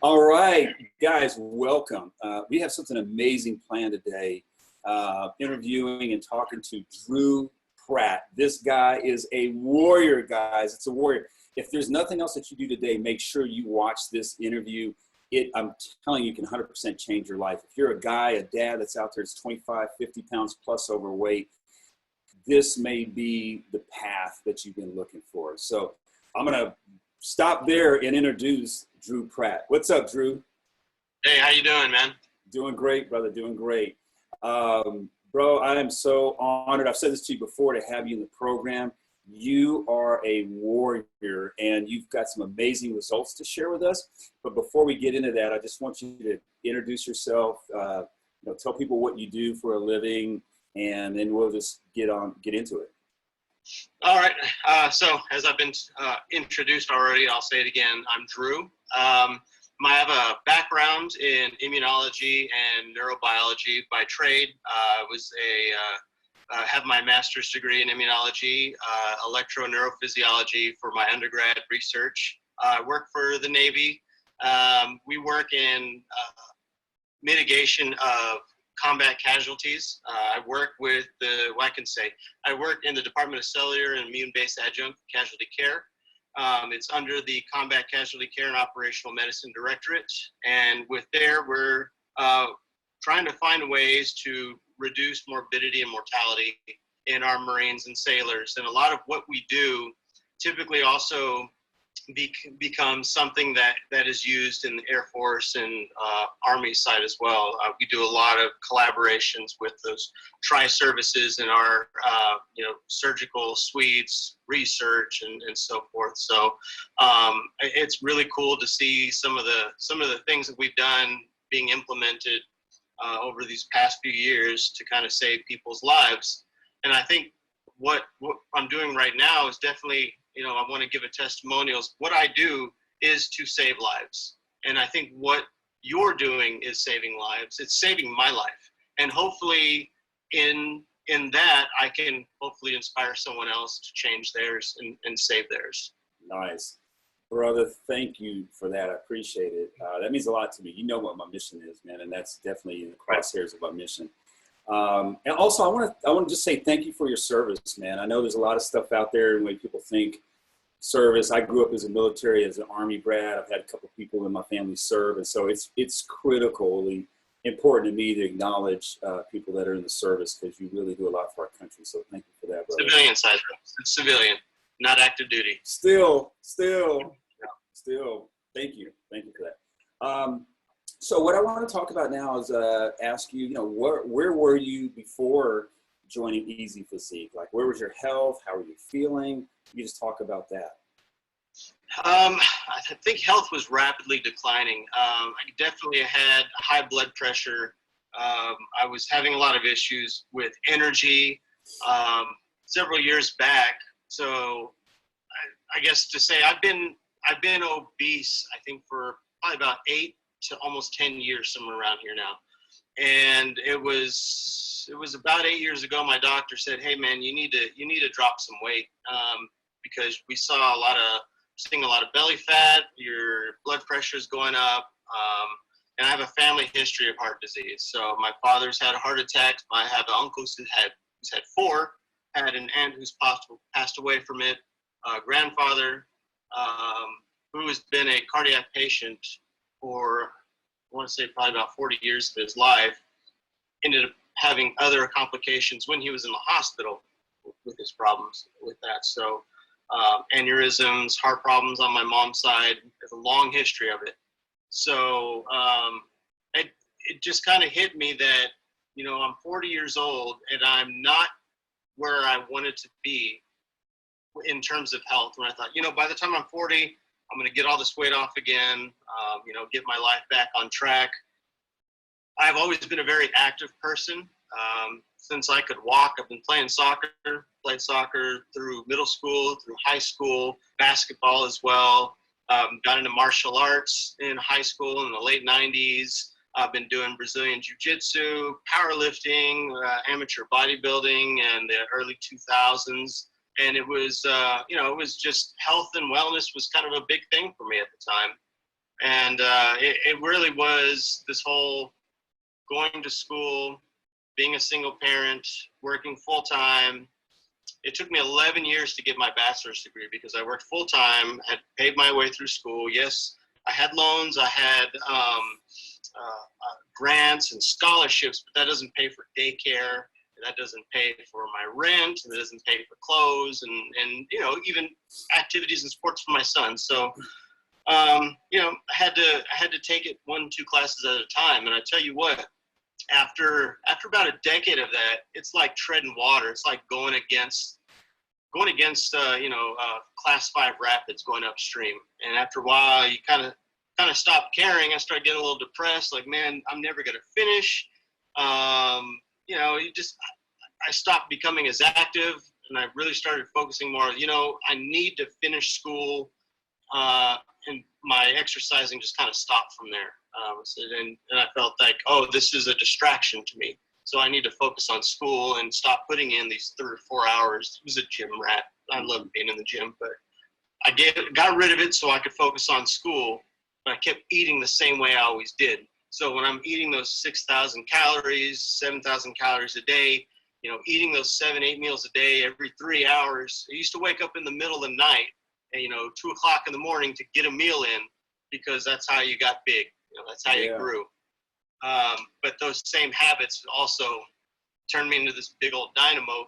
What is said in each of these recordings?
All right, guys, welcome. We have something amazing planned today, interviewing and talking to Drew Pratt. This guy is a warrior, guys. It's a warrior. If there's nothing else that you do today, make sure you watch this interview. I'm telling you, can 100% change your life. If you're a guy, a dad that's out there that's 25, 50 pounds plus overweight, this may be the path that you've been looking for. So I'm going to stop there and introduce Drew Pratt. What's up, Drew? Hey, how you doing, man? Doing great, brother. Doing great. Bro, I am so honored. I've said this to you before, to have you in the program. You are a warrior, and you've got some amazing results to share with us. But before we get into that, I just want you to introduce yourself, tell people what you do for a living, and then we'll just get into it. All right. So as I've been introduced already, I'll say it again. I'm Drew. I have a background in immunology and neurobiology by trade. I have my master's degree in immunology, electroneurophysiology for my undergrad research. I work for the Navy. We work in mitigation of combat casualties. I work with I work in the Department of Cellular and Immune-Based Adjunct Casualty Care. It's under the Combat Casualty Care and Operational Medicine Directorate. And we're trying to find ways to reduce morbidity and mortality in our Marines and sailors. And a lot of what we do typically also becomes something that is used in the Air Force and Army side as well. We do a lot of collaborations with those tri-services in our surgical suites, research, and so forth. So it's really cool to see some of the things that we've done being implemented over these past few years to kind of save people's lives. And I think what I'm doing right now is definitely, I want to give a testimonials. What I do is to save lives. And I think what you're doing is saving lives. It's saving my life. And hopefully in that, I can hopefully inspire someone else to change theirs and save theirs. Nice. Brother, thank you for that. I appreciate it. That means a lot to me. You know what my mission is, man, and that's definitely in the crosshairs of my mission. And also, I want to just say thank you for your service, man. I know there's a lot of stuff out there and when people think service. I grew up as a military, as an Army brat. I've had a couple people in my family serve, and so it's critically important to me to acknowledge people that are in the service, because you really do a lot for our country. So thank you for that, brother. Civilian side, bro. It's civilian, not active duty. Still. Thank you for that. So what I want to talk about now is ask you, where were you before joining EzPhysique? Like, where was your health? How were you feeling? You just talk about that. I think health was rapidly declining. I definitely had high blood pressure. I was having a lot of issues with energy several years back. So I guess to say I've been obese, I think, for probably about 8 to almost 10 years, somewhere around here now. And it was about 8 years ago, my doctor said, "Hey man, you need to drop some weight, because we saw seeing a lot of belly fat, your blood pressure is going up, and I have a family history of heart disease. So my father's had a heart attack. I have an uncle who's had 4, had an aunt who's passed away from it, grandfather who has been a cardiac patient for, I want to say, probably about 40 years of his life, ended up having other complications when he was in the hospital with his problems with that. So aneurysms, heart problems on my mom's side, there's a long history of it. So it just kind of hit me that, I'm 40 years old and I'm not where I wanted to be in terms of health. When I thought, by the time I'm 40, I'm going to get all this weight off again, get my life back on track. I've always been a very active person. Since I could walk, I've been played soccer through middle school, through high school, basketball as well. Got into martial arts in high school in the late 90s. I've been doing Brazilian Jiu-Jitsu, powerlifting, amateur bodybuilding in the early 2000s. And it was, it was just health and wellness was kind of a big thing for me at the time. And it really was this whole going to school, being a single parent, working full time. It took me 11 years to get my bachelor's degree because I worked full time, had paid my way through school. Yes, I had loans, I had grants and scholarships, but that doesn't pay for daycare. That doesn't pay for my rent. That doesn't pay for clothes and even activities and sports for my son. So, I had to take it 1-2 classes at a time. And I tell you what, after about a decade of that, it's like treading water. It's like going against class 5 rapids going upstream. And after a while, you kind of stop caring. I started getting a little depressed. Like, man, I'm never going to finish. I stopped becoming as active, and I really started focusing more. I need to finish school, and my exercising just kind of stopped from there. And I felt like, oh, this is a distraction to me. So I need to focus on school and stop putting in these 3 or 4 hours. It was a gym rat. I love being in the gym, but I got rid of it so I could focus on school. But I kept eating the same way I always did. So when I'm eating those 6,000 calories, 7,000 calories a day, eating those 7-8 meals a day every 3 hours, I used to wake up in the middle of the night, and 2 o'clock in the morning to get a meal in, because that's how you got big. That's how you grew. But those same habits also turned me into this big old dynamo.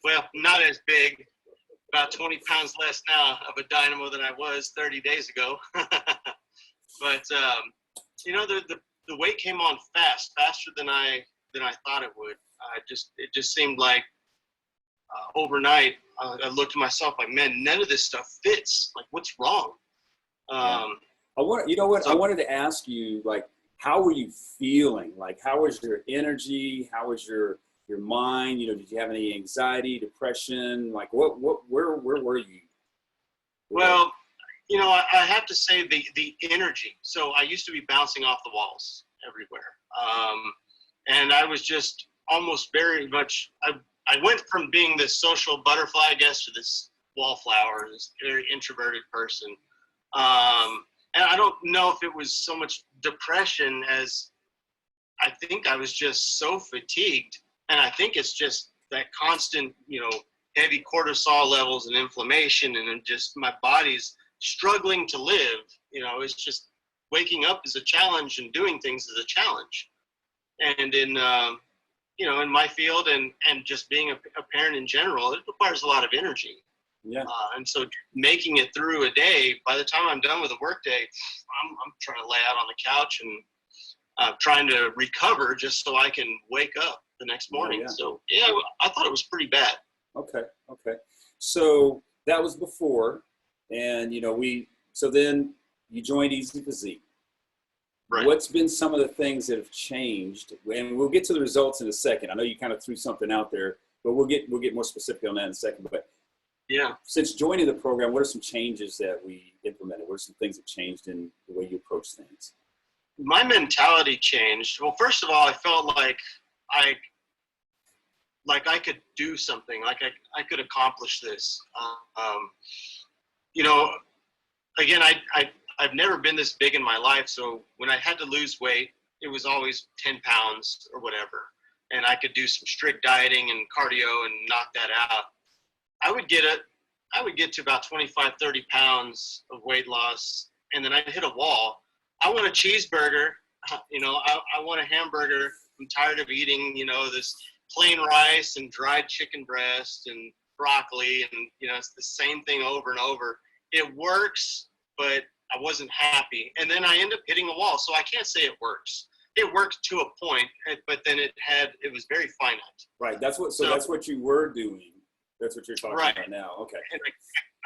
Well, not as big, about 20 pounds less now of a dynamo than I was 30 days ago. But the weight came on faster than I thought it would. It just seemed like overnight I looked at myself like, man, none of this stuff fits. Like, what's wrong? I wanted to ask you, like, how were you feeling? Like, how was your energy? How was your mind? Did you have any anxiety, depression? Like, where were you? Well, I have to say the energy. So I used to be bouncing off the walls everywhere. And I was just almost very much, I went from being this social butterfly, I guess, to this wallflower, this very introverted person. And I don't know if it was so much depression as I think I was just so fatigued. And I think it's just that constant, heavy cortisol levels and inflammation, and just my body's struggling to live. It's just waking up is a challenge and doing things is a challenge. And in my field and just being a parent in general, it requires a lot of energy. Yeah. And so making it through a day, by the time I'm done with a work day, I'm trying to lay out on the couch and trying to recover just so I can wake up the next morning. Yeah. So, I thought it was pretty bad. Okay. So that was before, and so then you joined EzPhysique. Right. What's been some of the things that have changed? And we'll get to the results in a second. I know you kind of threw something out there, but we'll get more specific on that in a second. But yeah, since joining the program, what are some changes that we implemented? What are some things that changed in the way you approach things? My mentality changed. Well, first of all, I felt like I could do something, like I could accomplish this. Again, I've never been this big in my life, so when I had to lose weight, it was always 10 pounds or whatever, and I could do some strict dieting and cardio and knock that out. I would get to about 25, 30 pounds of weight loss, and then I'd hit a wall. I want a cheeseburger, I want a hamburger. I'm tired of eating, this plain rice and dried chicken breast and broccoli, and it's the same thing over and over. It works, but I wasn't happy. And then I end up hitting a wall. So I can't say it works. It worked to a point, but then it was very finite. Right. That's what you were doing. That's what you're talking about now. Okay. And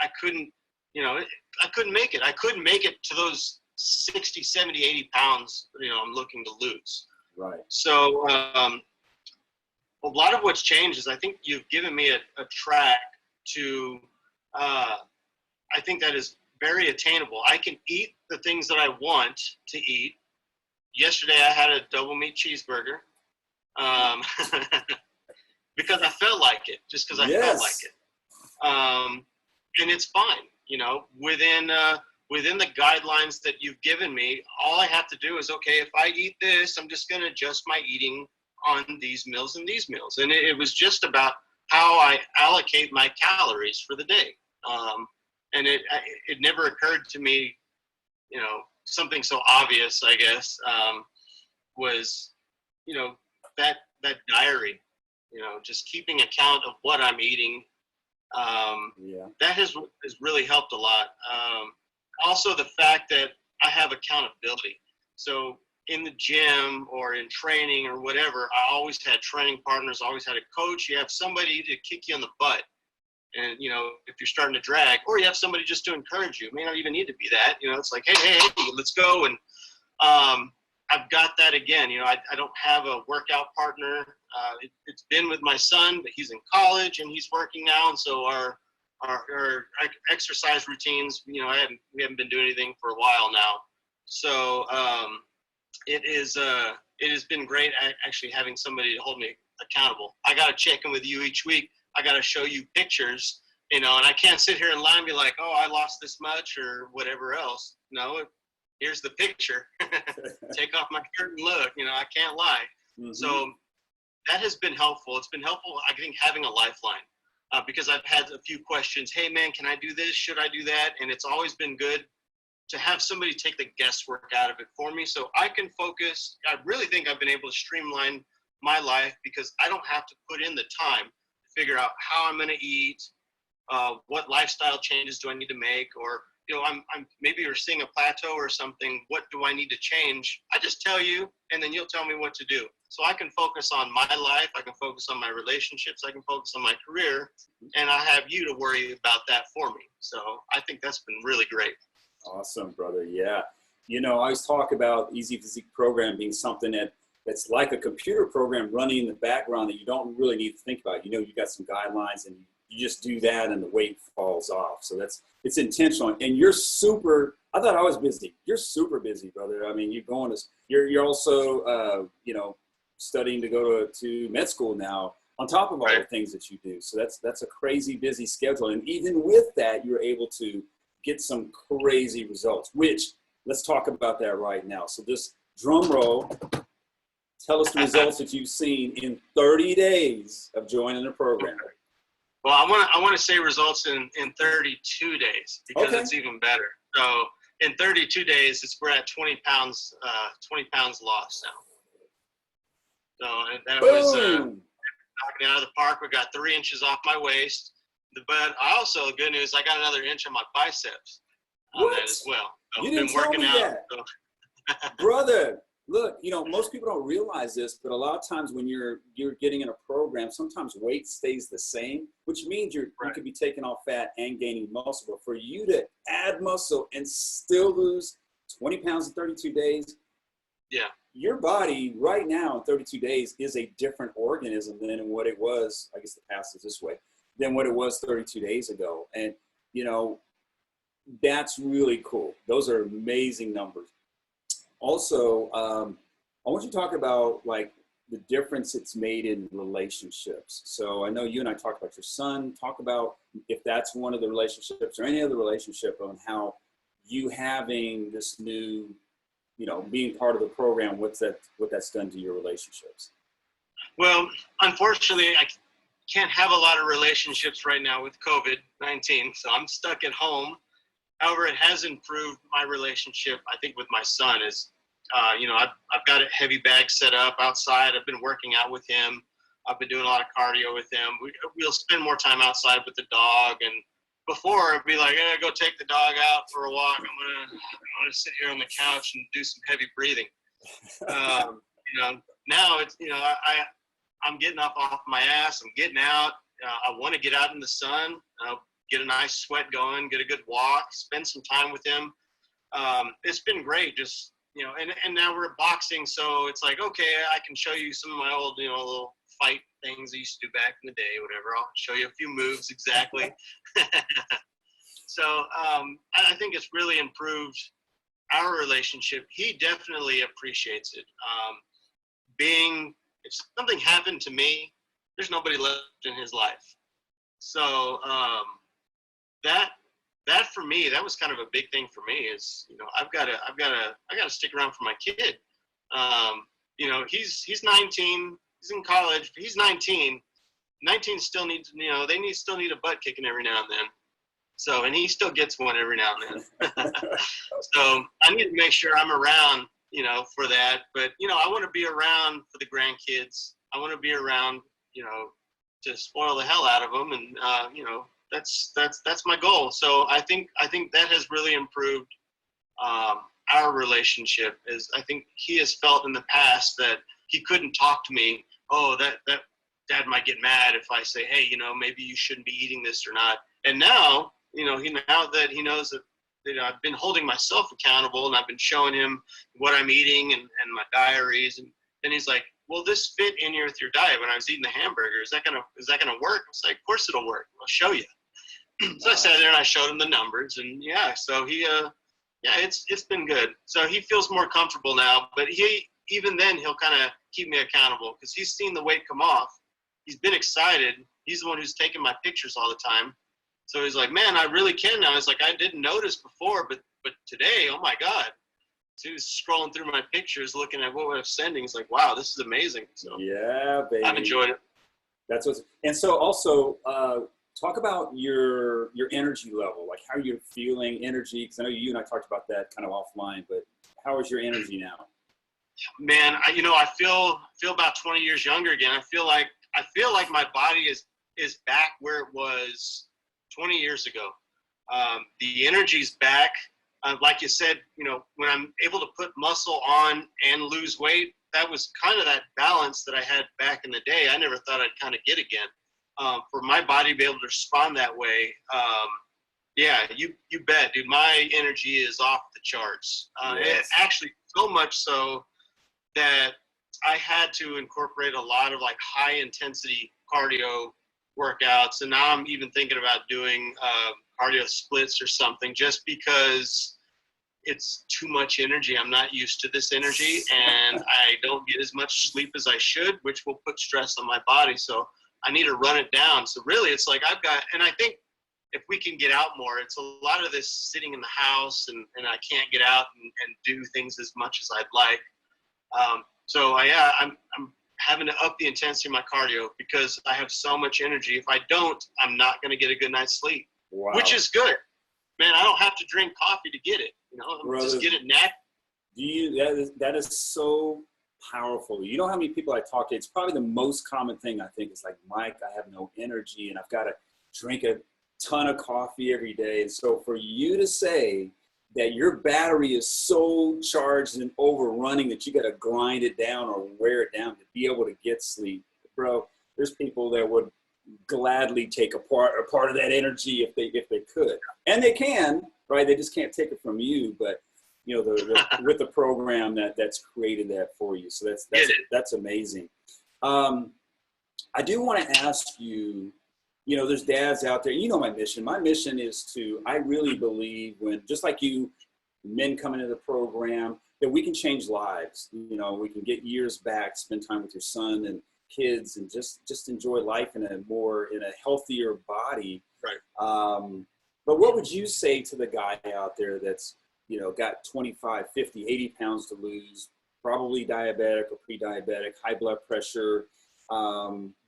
I couldn't, I couldn't make it. I couldn't make it to those 60, 70, 80 pounds, I'm looking to lose. Right. So a lot of what's changed is I think you've given me a track to, I think that is very attainable. I can eat the things that I want to eat. Yesterday I had a double meat cheeseburger because I felt like it, just because I felt like it. And it's fine, within within the guidelines that you've given me, all I have to do is, okay, if I eat this, I'm just going to adjust my eating on these meals and these meals. And it was just about how I allocate my calories for the day. And it never occurred to me, you know, something so obvious, I guess, was, you know, that diary, you know, just keeping account of what I'm eating. That has really helped a lot. Also the fact that I have accountability. So in the gym or in training or whatever, I always had training partners, always had a coach. You have somebody to kick you in the butt. And, you know, if you're starting to drag, or you have somebody just to encourage you. It may not even need to be that, you know, it's like, hey, let's go. And I've got that again. You know, I don't have a workout partner. It's been with my son, but he's in college and he's working now. And so our exercise routines, you know, we haven't been doing anything for a while now. So it has been great actually having somebody to hold me accountable. I got to check in with you each week. I got to show you pictures, you know, and I can't sit here and lie and be like, oh, I lost this much or whatever else. No, here's the picture. Take off my shirt and look, you know, I can't lie. Mm-hmm. So that has been helpful. It's been helpful, I think, having a lifeline because I've had a few questions. Hey, man, can I do this? Should I do that? And it's always been good to have somebody take the guesswork out of it for me so I can focus. I really think I've been able to streamline my life because I don't have to put in the time to figure out how I'm going to eat, what lifestyle changes do I need to make, or, you know, I'm maybe you're seeing a plateau or something. What do I need to change? I just tell you, and then you'll tell me what to do. So I can focus on my life. I can focus on my relationships. I can focus on my career, and I have you to worry about that for me. So I think that's been really great. Awesome, brother. Yeah. You know, I always talk about EzPhysique program being something that's like a computer program running in the background that you don't really need to think about. You know, you got some guidelines and you just do that and the weight falls off. So it's intentional. And you're super, I thought I was busy. You're super busy, brother. I mean, you're also, you know, studying to go to med school now on top of all the things that you do. So that's a crazy busy schedule. And even with that, you're able to get some crazy results, which let's talk about that right now. So this drum roll, tell us the results that you've seen in 30 days of joining the program. Well, I want to say results in 32 days because it's even better. So in 32 days, we're at 20 pounds lost now. So that was knocking out of the park. We got 3 inches off my waist. But the good news, I got another inch on my biceps on that as well. So you didn't tell me that. So. Brother, look, you know, most people don't realize this, but a lot of times when you're getting in a program, sometimes weight stays the same, which means you could be taking off fat and gaining muscle. But for you to add muscle and still lose 20 pounds in 32 days, your body right now in 32 days is a different organism than what it was, I guess the past is this way, than what it was 32 days ago. And, you know, that's really cool. Those are amazing numbers. Also, I want you to talk about like the difference it's made in relationships. So I know you and I talked about your son. Talk about if that's one of the relationships or any other relationship on how you having this new, you know, being part of the program, what that's done to your relationships. Well, unfortunately, I can't have a lot of relationships right now with COVID-19, so I'm stuck at home. However, it has improved my relationship, I think, with my son. You know, I've got a heavy bag set up outside. I've been working out with him. I've been doing a lot of cardio with him. We'll spend more time outside with the dog. And before, it'd be like, hey, go take the dog out for a walk. I'm gonna sit here on the couch and do some heavy breathing. You know, now it's, you know, I'm getting up off my ass. I'm getting out. I want to get out in the sun, get a nice sweat going, get a good walk, spend some time with him. It's been great. Just, you know, and now we're boxing. So it's like, okay, I can show you some of my old, you know, little fight things I used to do back in the day, whatever. I'll show you a few moves exactly. So I think it's really improved our relationship. He definitely appreciates it. If something happened to me, there's nobody left in his life. So that that for me, that was kind of a big thing for me is, I gotta stick around for my kid. He's 19, he's in college, but he's 19. 19 still needs, still need a butt kicking every now and then. So, and he still gets one every now and then. So I need to make sure I'm around, for that. But, I want to be around for the grandkids. I want to be around, to spoil the hell out of them. And, that's my goal. So I think that has really improved our relationship. Is I think he has felt in the past that he couldn't talk to me. Oh, that Dad might get mad if I say, hey, maybe you shouldn't be eating this or not. And now, now that he knows that, I've been holding myself accountable and I've been showing him what I'm eating and my diaries. And he's like, will this fit in here with your diet? When I was eating the hamburger, is that gonna work? I was like, of course it'll work. I'll show you. So I sat there and I showed him the numbers, and so he, it's been good. So he feels more comfortable now, but even then he'll kind of keep me accountable because he's seen the weight come off. He's been excited. He's the one who's taking my pictures all the time. So he's like, man, I really can now. It's like, I didn't notice before, but today, oh my God. So he was scrolling through my pictures, looking at what I was sending. He's like, wow, this is amazing. So yeah, baby. I've enjoyed it. That's what's, and so also, talk about your energy level, like how you're feeling energy. Cause I know you and I talked about that kind of offline, but how is your energy now? Man, I feel about 20 years younger again. I feel like my body is back where it was 20 years ago. The energy's back. Like you said, when I'm able to put muscle on and lose weight, that was kind of that balance that I had back in the day. I never thought I'd kind of get again. For my body to be able to respond that way, you bet, dude. My energy is off the charts. Yes. Actually, so much so that I had to incorporate a lot of like high intensity cardio workouts, and now I'm even thinking about doing cardio splits or something, just because it's too much energy. I'm not used to this energy, and I don't get as much sleep as I should, which will put stress on my body. So I need to run it down. So really, it's like and I think if we can get out more, it's a lot of this sitting in the house, and I can't get out and do things as much as I'd like. I'm having to up the intensity of my cardio because I have so much energy. If I don't, I'm not going to get a good night's sleep, wow. Which is good. Man, I don't have to drink coffee to get it. Just get it natural. That is so powerful. You know how many people I talk to, it's probably the most common thing I think is like, Mike, I have no energy and I've got to drink a ton of coffee every day. And so for you to say that your battery is so charged and overrunning that you got to grind it down or wear it down to be able to get sleep, bro, there's people that would gladly take a part of that energy if they could, and they can, right? They just can't take it from you, but with the program that's created that for you. So that's amazing. I do want to ask you, there's dads out there, my mission. My mission is I really believe when, just like you, men come into the program, that we can change lives. We can get years back, spend time with your son and kids, and just enjoy life in a healthier body. Right. But what would you say to the guy out there that's, got 25, 50, 80 pounds to lose, probably diabetic or pre-diabetic, high blood pressure?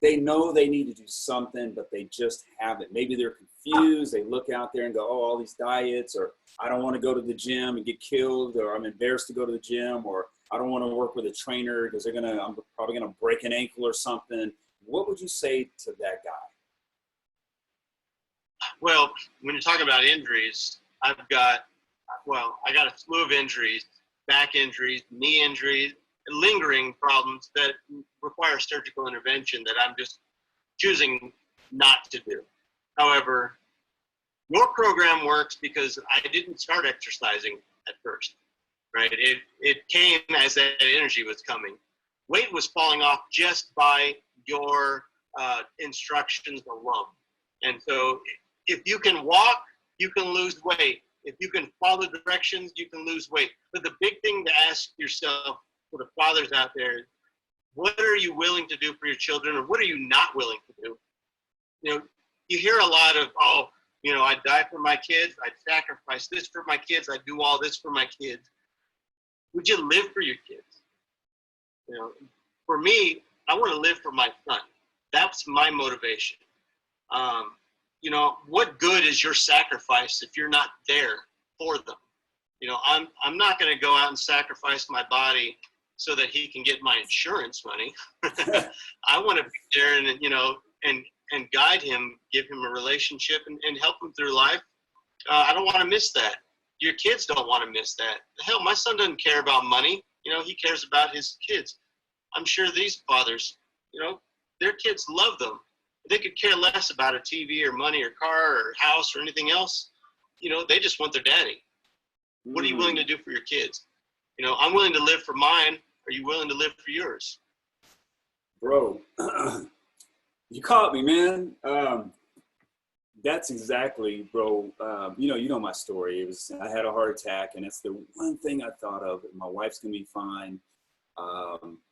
They know they need to do something, but they just haven't. Maybe they're confused. They look out there and go, oh, all these diets, or I don't want to go to the gym and get killed, or I'm embarrassed to go to the gym, or I don't want to work with a trainer because I'm probably going to break an ankle or something. What would you say to that guy? Well, when you're talking about injuries, I got a slew of injuries, back injuries, knee injuries, lingering problems that require surgical intervention that I'm just choosing not to do. However, your program works because I didn't start exercising at first, right? It came as that energy was coming. Weight was falling off just by your instructions alone. And so if you can walk, you can lose weight. If you can follow directions, you can lose weight. But the big thing to ask yourself, for the fathers out there, what are you willing to do for your children, or what are you not willing to do? You hear a lot of, oh, You know, I'd die for my kids. I'd sacrifice this for my kids. I'd do all this for my kids. Would you live for your kids? You know, for me, I want to live for my son. That's my motivation. You know, what good is your sacrifice if you're not there for them? You know, I'm not going to go out and sacrifice my body so that he can get my insurance money. I want to be there and, you know, and guide him, give him a relationship and help him through life. I don't want to miss that. Your kids don't want to miss that. Hell, my son doesn't care about money. You know, he cares about his kids. I'm sure these fathers, you know, their kids love them. They could care less about a TV or money or car or house or anything else. You know, they just want their daddy. What are you willing to do for your kids? You know, I'm willing to live for mine. Are you willing to live for yours? Bro, you caught me, man. That's exactly, bro. You know my story. I had a heart attack, and it's the one thing I thought of. My wife's gonna be fine,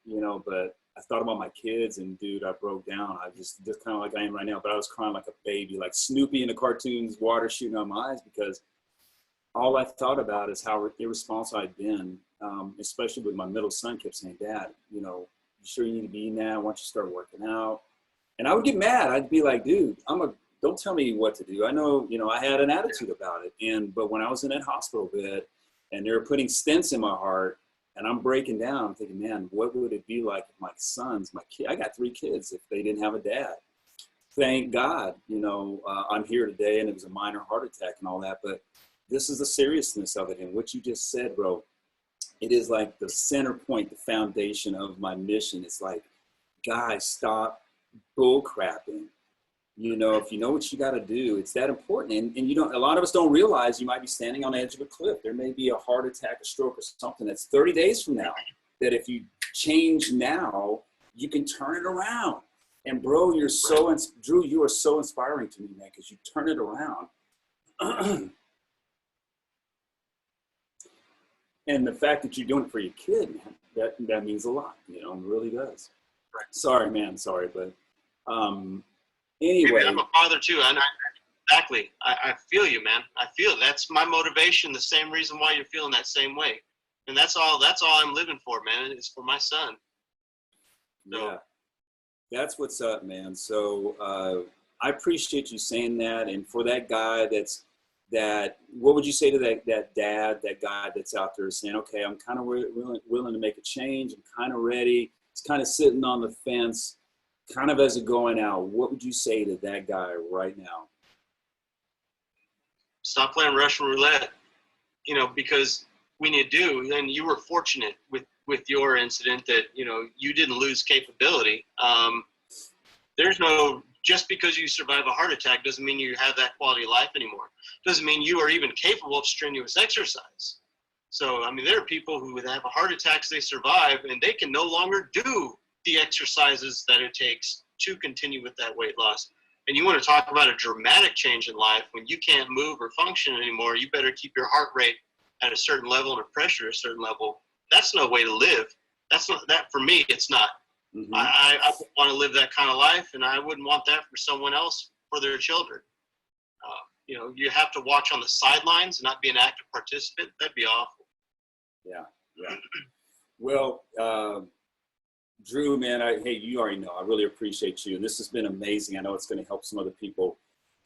you know. But I thought about my kids, and dude, I broke down. I just kind of like I am right now. But I was crying like a baby, like Snoopy in the cartoons, water shooting out my eyes, because all I thought about is how irresponsible I'd been, especially with my middle son kept saying, Dad, you know, you sure you need to be eating that? Why don't you start working out? And I would get mad. I'd be like, dude, don't tell me what to do. I know, you know, I had an attitude about it. But when I was in that hospital bed and they were putting stents in my heart and I'm breaking down, I'm thinking, man, what would it be like if I got 3 kids, if they didn't have a dad? Thank God, you know, I'm here today, and it was a minor heart attack and all that. But this is the seriousness of it. And what you just said, bro, it is like the center point, the foundation of my mission. It's like, guys, stop bull crapping. You know, if you know what you got to do, it's that important. And you don't, a lot of us don't realize you might be standing on the edge of a cliff. There may be a heart attack, a stroke, or something that's 30 days from now, that if you change now, you can turn it around. And bro, Drew, you are so inspiring to me, man, because you turn it around. And the fact that you're doing it for your kid, man, that means a lot, you know, it really does. Right. Sorry, man, but anyway. I'm a father too, and exactly. I feel you, man. I feel that's my motivation. The same reason why you're feeling that same way, and that's all I'm living for, man. Is for my son. So. Yeah, that's what's up, man. So I appreciate you saying that, and for that guy what would you say to that dad, that guy that's out there saying, okay, I'm kind of willing to make a change. I'm kind of ready. It's kind of sitting on the fence, kind of as a going out. What would you say to that guy right now? Stop playing Russian roulette, you know, because when you do, and you were fortunate with your incident that, you know, you didn't lose capability. Just because you survive a heart attack doesn't mean you have that quality of life anymore. Doesn't mean you are even capable of strenuous exercise. So, I mean, there are people who have a heart attack, they survive, and they can no longer do the exercises that it takes to continue with that weight loss. And you want to talk about a dramatic change in life when you can't move or function anymore, you better keep your heart rate at a certain level and a pressure at a certain level. That's no way to live. That's not that for me. It's not. Mm-hmm. I want to live that kind of life, and I wouldn't want that for someone else, for their children. You know, you have to watch on the sidelines and not be an active participant. That'd be awful. Yeah. Well, Drew, man, hey, you already know, I really appreciate you. And this has been amazing. I know it's going to help some other people.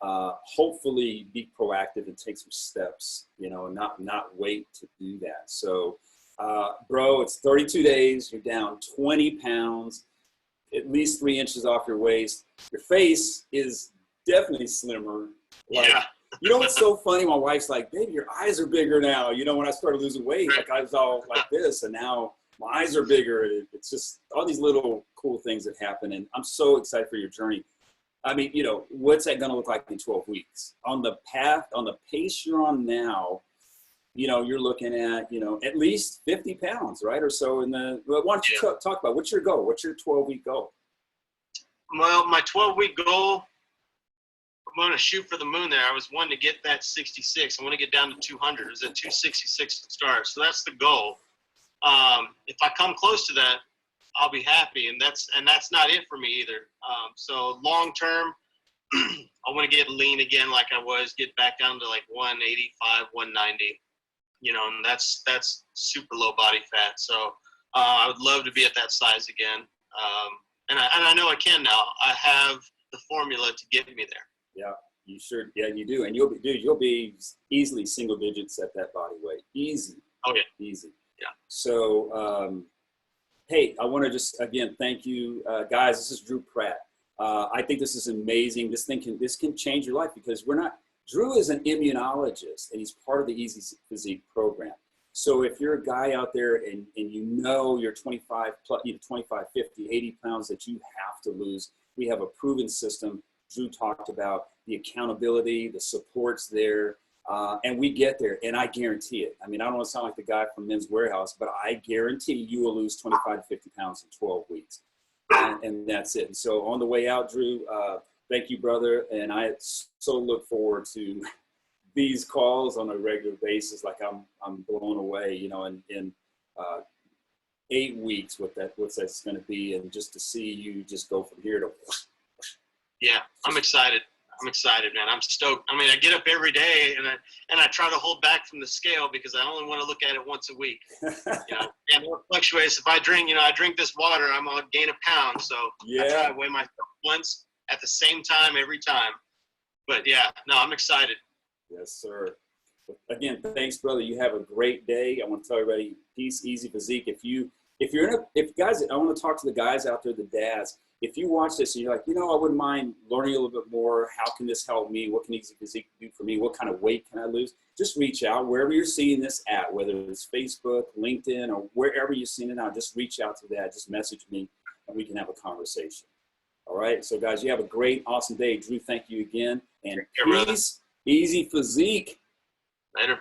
Hopefully be proactive and take some steps, you know, not wait to do that. So, bro, it's 32 days. You're down 20 pounds, at least 3 inches off your waist. Your face is definitely slimmer. Like, yeah. You know what's so funny? My wife's like, baby, your eyes are bigger now. You know, when I started losing weight, like I was all like this, and now my eyes are bigger. It's just all these little cool things that happen. And I'm so excited for your journey. I mean, you know, what's that going to look like in 12 weeks? On the pace you're on now, you know, you're looking at, you know, at least 50 pounds, right? Or so why don't you talk about what's your goal? What's your 12-week goal? Well, my 12-week goal, I'm going to shoot for the moon there. I was wanting to get that 66. I want to get down to 200. It was at 266 to start. So that's the goal. If I come close to that, I'll be happy. And that's not it for me either. So long term, I want to get lean again like I was, get back down to like 185, 190, and that's super low body fat. So I would love to be at that size again. And I know I can now. I have the formula to get me there. Yeah, you sure. Yeah, you do. And you'll be easily single digits at that body weight. Easy. Oh, yeah. Easy. Yeah. So, hey, I want to just, again, thank you, guys. This is Drew Pratt. I think this is amazing. This can change your life, because Drew is an immunologist, and he's part of the EzPhysique program. So if you're a guy out there and you're 25 plus, 25, 50, 80 pounds that you have to lose, we have a proven system. Drew talked about the accountability, the support's there, and we get there, and I guarantee it. I mean, I don't want to sound like the guy from Men's Warehouse, but I guarantee you will lose 25 to 50 pounds in 12 weeks. And that's it. And so on the way out, Drew, thank you, brother. And I so look forward to these calls on a regular basis. Like I'm blown away, in 8 weeks, what that's going to be. And just to see you just go from here to. Yeah, I'm excited. I'm excited, man. I'm stoked. I mean, I get up every day and I try to hold back from the scale, because I only want to look at it once a week. And it fluctuates. If I drink, I drink this water, I'm gonna gain a pound. So I try to weigh myself once at the same time every time. But yeah, no, I'm excited. Yes, sir. Again, thanks, brother. You have a great day. I want to tell everybody, peace, EzPhysique. If guys, I want to talk to the guys out there, the dads. If you watch this and you're like, I wouldn't mind learning a little bit more. How can this help me? What can EzPhysique do for me? What kind of weight can I lose? Just reach out wherever you're seeing this at, whether it's Facebook, LinkedIn, or wherever you're seeing it now. Just reach out to that. Just message me, and we can have a conversation. All right. So, guys, you have a great, awesome day. Drew, thank you again. And peace, EzPhysique. Later.